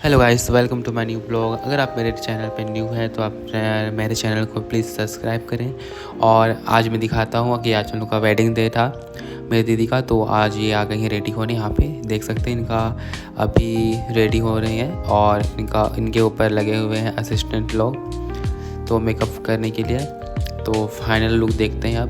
Hello guys, welcome to my new blog. अगर आप मेरे चैनल पे न्यू हैं तो आप मेरे चैनल को प्लीज़ सब्सक्राइब करें। और आज मैं दिखाता हूँ कि आज हम लोग का वेडिंग डे था मेरी दीदी का। तो आज ये आ गई हैं रेडी होने। यहाँ पे देख सकते हैं इनका अभी रेडी हो रहे हैं और इनके ऊपर लगे हुए हैं असिस्टेंट लोग तो मेकअप करने के लिए। तो फाइनल लुक देखते हैं आप।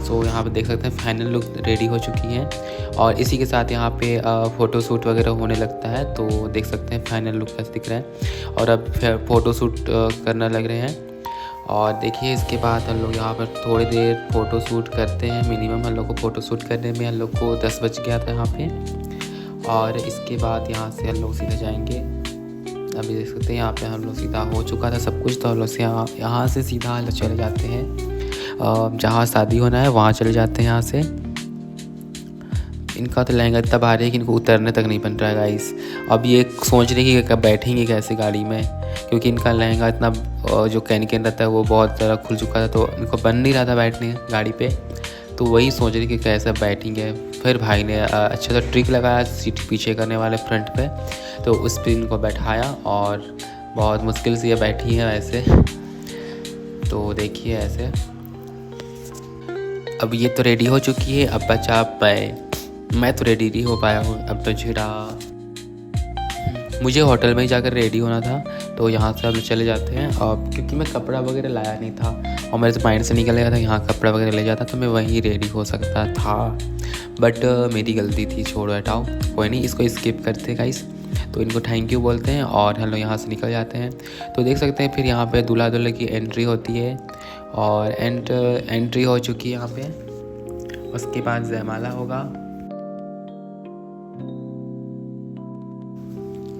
सो यहाँ पे देख सकते हैं फाइनल लुक रेडी हो चुकी है और इसी के साथ यहाँ पे फ़ोटो शूट वगैरह होने लगता है। तो देख सकते हैं फाइनल लुक कैसे दिख रहा है और अब फिर फ़ोटो शूट करने लग रहे हैं। और देखिए इसके बाद हम लोग यहाँ पर थोड़ी देर फ़ोटो शूट करते हैं। मिनिमम हम लोग को फ़ोटो शूट करने में हम लोग को 10 बज गया था यहाँ पे। और इसके बाद यहाँ से हम लोग सीधे जाएंगे। अभी देख सकते हैं यहाँ पे हम लोग सीधा हो चुका था सब कुछ। तो हम लोग यहाँ से सीधा हम लोग चले जाते हैं जहाँ शादी होना है वहाँ चले जाते हैं। यहाँ से इनका तो लहंगा इतना भारी है कि इनको उतरने तक नहीं बन रहा है गाइस। अब ये सोच रहे कि कब बैठेंगे कैसे गाड़ी में, क्योंकि इनका लहंगा इतना जो कैन रहता है वो बहुत ज़्यादा खुल चुका था तो इनको बन नहीं रहा था बैठने गाड़ी पे। तो वही सोच रही कि कैसे बैठेंगे। फिर भाई ने अच्छा सा ट्रिक लगाया सीट पीछे करने वाले फ्रंट पे, तो उस पर इनको बैठाया और बहुत मुश्किल से ये बैठी हैं वैसे। तो देखिए ऐसे अब ये तो रेडी हो चुकी है। अब बचा मैं तो रेडी नहीं हो पाया हूँ। अब बजरा मुझे होटल में ही जाकर रेडी होना था। तो यहाँ से अब चले जाते हैं। अब क्योंकि मैं कपड़ा वगैरह लाया नहीं था और मेरे से माइंड से निकल गया था यहाँ कपड़ा वगैरह ले जाता तो मैं वहीं रेडी हो सकता था। बट मेरी गलती थी, छोड़ो हटाओ, कोई नहीं, इसको स्किप करते हैं गाइस। तो इनको थैंक यू बोलते हैं और हम लोग यहाँ से निकल जाते हैं। तो देख सकते हैं फिर यहाँ पे दूल्हा दुल्हन की एंट्री होती है और एंट्री हो चुकी है यहाँ पे। उसके बाद जयमाला होगा।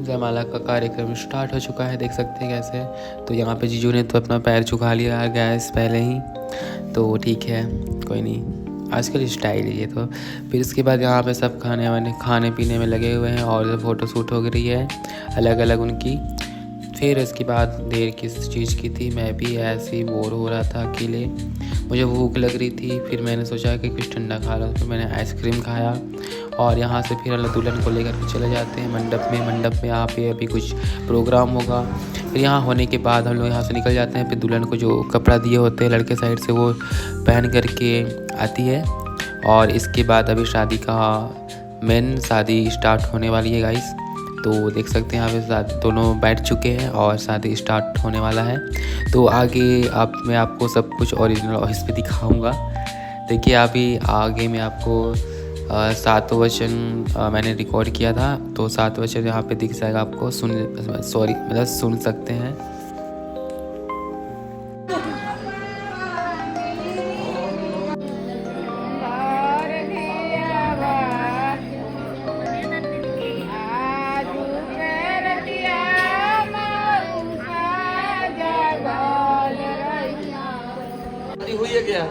जयमाला का कार्यक्रम स्टार्ट हो चुका है, देख सकते हैं कैसे। तो यहाँ पे जीजू ने तो अपना पैर झुका लिया गैस पहले ही, तो ठीक है कोई नहीं, आजकल स्टाइल है ये। तो फिर इसके बाद यहाँ पे सब खाने पीने में लगे हुए हैं और फ़ोटो शूट हो रही है अलग अलग उनकी। फिर इसके बाद देर किस चीज़ की थी, मैं भी ऐसे ही बोर हो रहा था अकेले, मुझे भूख लग रही थी। फिर मैंने सोचा कि कुछ ठंडा खा लो, फिर मैंने आइसक्रीम खाया और यहाँ से फिर हम दुल्हन को लेकर के चले जाते हैं मंडप में यहाँ पे अभी कुछ प्रोग्राम होगा। फिर यहाँ होने के बाद हम लोग यहाँ से निकल जाते हैं। फिर दुल्हन को जो कपड़ा दिए होते हैं लड़के साइड से वो पहन करके आती है। और इसके बाद अभी शादी स्टार्ट होने वाली है गाइस। तो देख सकते हैं यहाँ पे दोनों बैठ चुके हैं और शादी स्टार्ट होने वाला है। तो आगे मैं आपको सब कुछ ओरिजिनल ऑफिस पे दिखाऊंगा। देखिए अभी आगे मैं आपको 7 वचन मैंने रिकॉर्ड किया था, तो 7 वचन यहाँ पे दिख जाएगा आपको। सुन सकते हैं। हुई है क्या?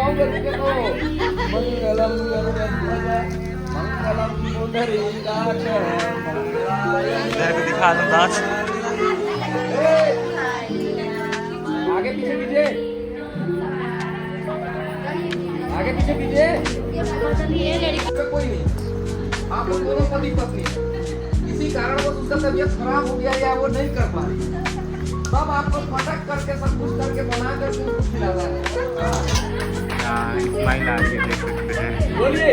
मंगलम दिखा दो नाच। आगे कोई नहीं, आप लोग दोनों पति पत्नी हैं। किसी कारणवश उसका तबीयत खराब हो गया या वो नहीं कर पा रही, तब आपको फटक करके सब कुछ करके बना करके उसको खिलाना है। स्माइल आ रही है, देख सकते हैं। बोलिए,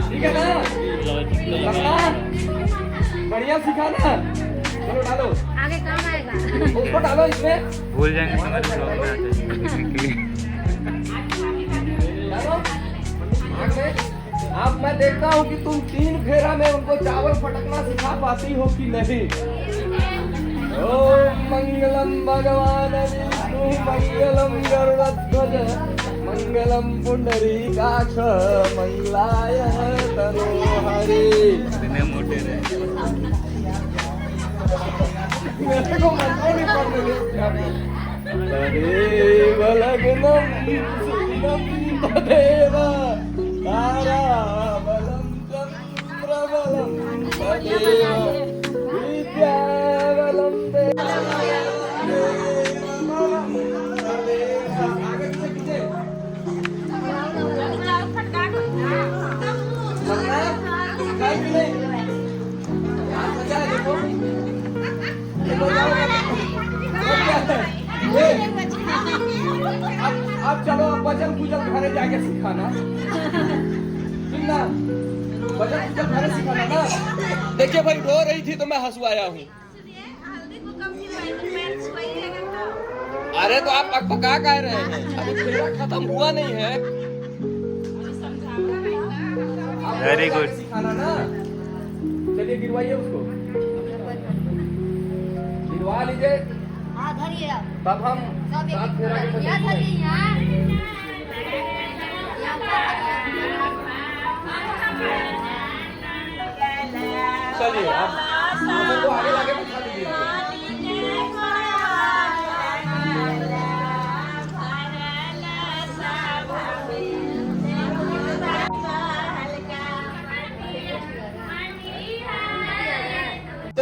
ठीक है ना? लगना बढ़िया सीखा ना? चलो डालो, आगे काम आएगा। उसको डालो इसमें, भूल जाएंगे समझ में आते देखने के लिए। डालो आग में। अब मैं देखता हूँ कि तुम 3 फेरा में उनको चावल फटकना सिखा पाती हो कि नहीं। ओम मंगलम भगवान विष्णु मंगलम गरुड़ध्वज मंगलम पुंडरीकाक्ष मंगलाय तनोहरि। इतने मोटे रहे। मेरे को मंत्रों नहीं पढ़ने देते। तदेव लग्नं सुदिनं तदेव ताराबलं चन्द्रबलं तदेव विद्याबलं देवबलं तदेव। आगे पीछे पीछे लगना है, दिखाई भी नहीं। हाथ बचा है, देखो देखो जाओ। अब चलो, अब भजन पूजन घरे जाके सिखाना, ठीक ना? भजन पूजन घरे सिखाना ना। देखिए भाई, रो रही थी तो मैं हंसवाया हूँ। अरे तो आप पका कह रहे हैं, अभी फेरा खत्म हुआ नहीं है। Very good. सिखाना ना। चलिए गिरवाइए उसको, गिरवा लीजिए, तब हम सात फेरा के भजन चलिए। अब को आगे आगे बिठा दीजिए।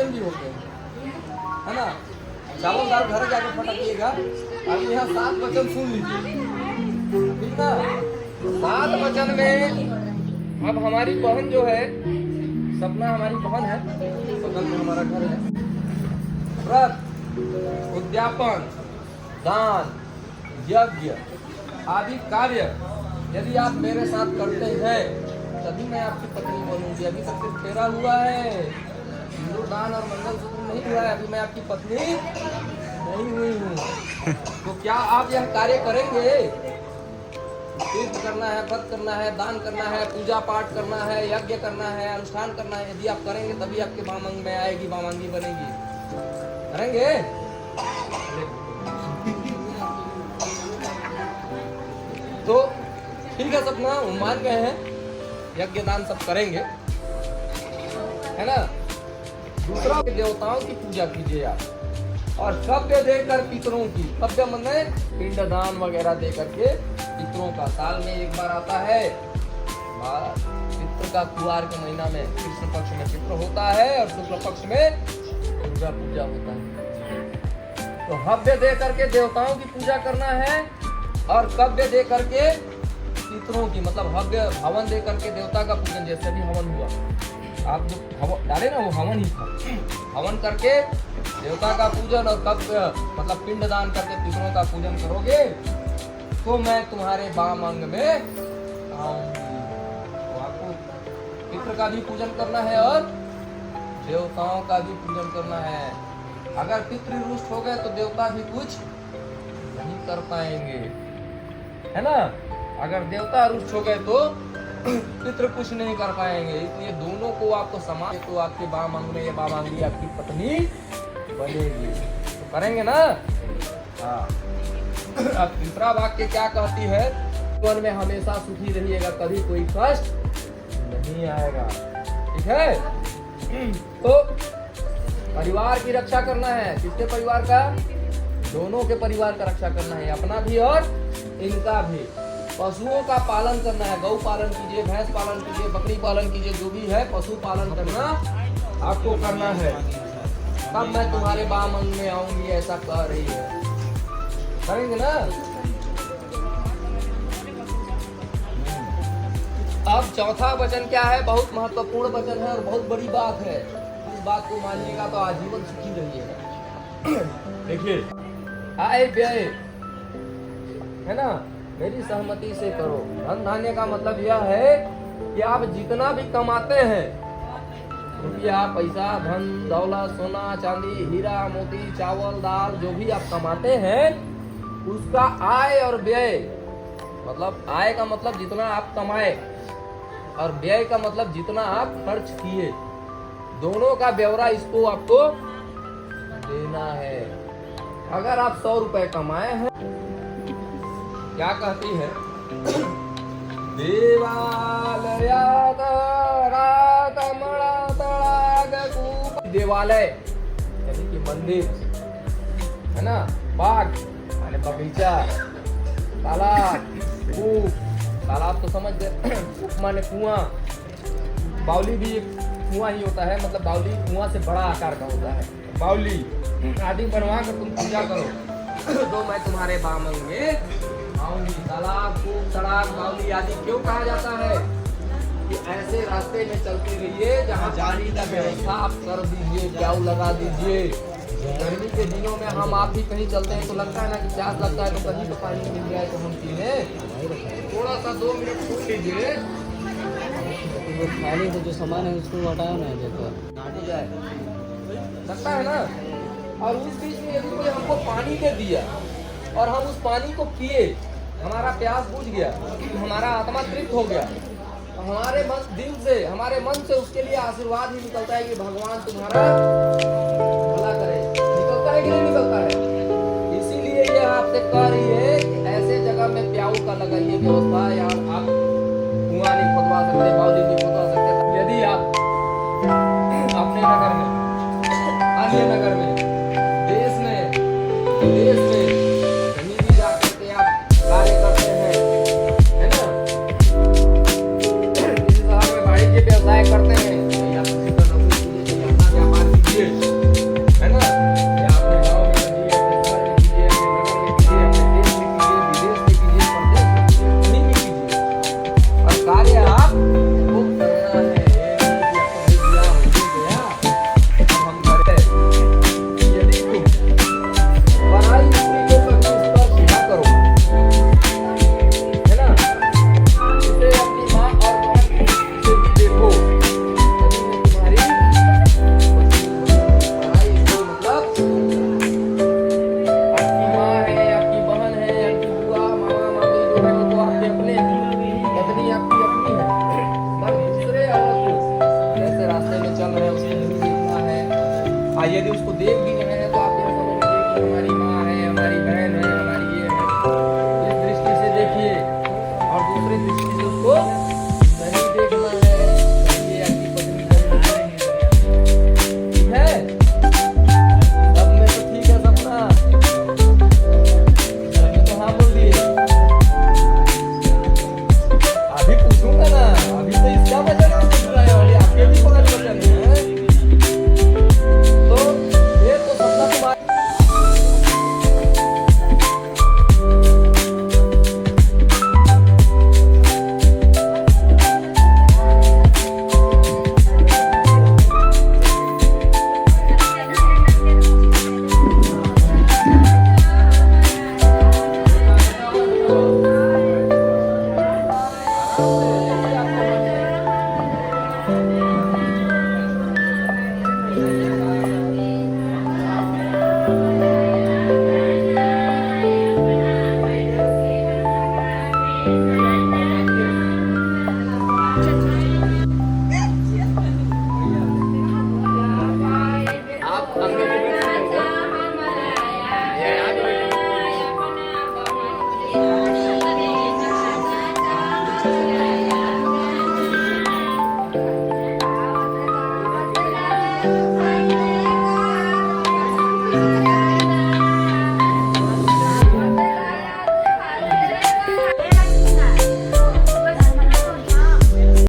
भी हो गए, है ना? चावल दाल घर जाके फटकिएगा। अब यहाँ 7 वचन सुन लीजिए, ठीक ना? 7 वचन में अब हमारी बहन जो है, सपना हमारी बहन है, बगल में हमारा घर है। व्रत, उद्यापन, दान, यज्ञ आदि कार्य यदि आप मेरे साथ करते हैं तभी मैं आपकी पत्नी बनूंगी। अभी तक सिर्फ फेरा हुआ है, हिंदू दान और मंगलसूत्र नहीं हुआ है, अभी मैं आपकी पत्नी नहीं हुई हूँ। तो क्या आप यह कार्य करेंगे? तीर्थ करना है, व्रत करना है, दान करना है, पूजा पाठ करना है, यज्ञ करना है, अनुष्ठान करना है। यदि आप करेंगे तभी आपके बामांग में आएगी, बामांगी बनेगी। करेंगे? तो ठीक है सपना, हम मान गए हैं, यज्ञ दान सब करेंगे, है ना? दूसरा, देवताओं की पूजा कीजिए आप, और सभ्य देकर पितरों की, सभ्य माने पिंड दान वगैरह दे करके पितरों का साल में एक बार आता है। पितृ का कुआर के महीना में कृष्ण पक्ष में पितृ होता है और शुक्ल पक्ष में दुर्गा पूजा होता है। तो हव्य दे करके देवताओं की पूजा करना है, और कव्य दे करके पितरों की, मतलब हव्य हवन दे करके देवता का पूजन। जैसे भी हवन हुआ, आप जो हवन डाले ना, वो हवन ही था। हवन करके देवता का पूजन और कव्य मतलब पिंड दान करके पितरों का पूजन करोगे तो मैं तुम्हारे वाम अंग में आऊंगी। तो आपको पितृ का भी पूजन करना है और देवताओं का भी पूजन करना है। अगर पितृ रुष्ट हो गए तो देवता भी कुछ नहीं कर पाएंगे, है ना? अगर देवता रुष्ट हो गए तो पितृ कुछ नहीं कर पाएंगे। इसलिए दोनों को आपको समान, तो आपके वाम अंग में ये वामांगी आपकी पत्नी बनेगी। तो करेंगे ना? हाँ। अब तीसरा वाक्य क्या कहती है? जीवन में हमेशा सुखी रहिएगा, कभी कोई कष्ट नहीं आएगा, ठीक है? तो परिवार की रक्षा करना है। किसके परिवार का? दोनों के परिवार का रक्षा करना है, अपना भी और इनका भी। पशुओं का पालन करना है, गौ पालन कीजिए, भैंस पालन कीजिए, बकरी पालन कीजिए, जो भी है पशु पालन करना आपको करना है। तब मैं तुम्हारे वामंग में आऊंगी, ऐसा कह रही है। करेंगे ना? अब चौथा वचन क्या है? बहुत महत्वपूर्ण वचन है और बहुत बड़ी बात है। इस बात को मानिएगा तो आजीवन सुखी रहिएगा। देखिए, आय व्यय है ना, मेरी सहमति से करो। धन धान्य का मतलब यह है कि आप जितना भी कमाते हैं, रुपया, पैसा, धन दौलत, सोना चांदी, हीरा मोती, चावल दाल, जो भी आप कमाते हैं, उसका आय और व्यय, मतलब आय का मतलब जितना आप कमाए और व्यय का मतलब जितना आप खर्च किए, दोनों का ब्यौरा इसको आपको देना है। अगर आप 100 रुपए कमाए हैं, क्या कहती है? देवालय यानी कि मंदिर है ना, बाग यानी बगीचा, तालाब, कूप, तालाब तो समझ गए, कूप माने कुआं, बावली भी एक कुआं ही होता है, मतलब बावली कुआं से बड़ा आकार का होता है। बावली आदि बनवा कर तुम पूजा करो तो मैं तुम्हारे बामन में आऊंगी। तालाब, कूप, सड़क, बावली आदि क्यों कहा जाता है? कि ऐसे रास्ते में चलते रहिए जहाँ पानी का व्यवस्था आप कर दीजिए, प्याऊ लगा दीजिए। गर्मी के दिनों में हम आप भी कहीं चलते हैं तो लगता है ना कि प्यास लगता है, तो कहीं तो पानी मिल जाए तो हम पी लें। थोड़ा सा 2 मिनट छूट लीजिए, वो खाने से जो सामान है उसको हटाओ ना, देखो हो जाए, लगता है ना। और उस बीच में यदि कोई हमको पानी दे दिया और हम उस पानी को पिए, हमारा प्यास बुझ गया, हमारा आत्मा तृप्त हो गया, हमारे मन दिल से, हमारे मन से उसके लिए आशीर्वाद ही निकलता है कि भगवान तुम्हारा भला करे। निकलता है कि नहीं निकलता है? इसीलिए ये आपसे कह रही है कि ऐसे जगह में प्याऊ का लगाइए व्यवस्था। यार आप कुआं नहीं खुदवा सकते, बावली नहीं खुदवा सकते, यदि आप अपने नगर में, अन्य नगर में, देश में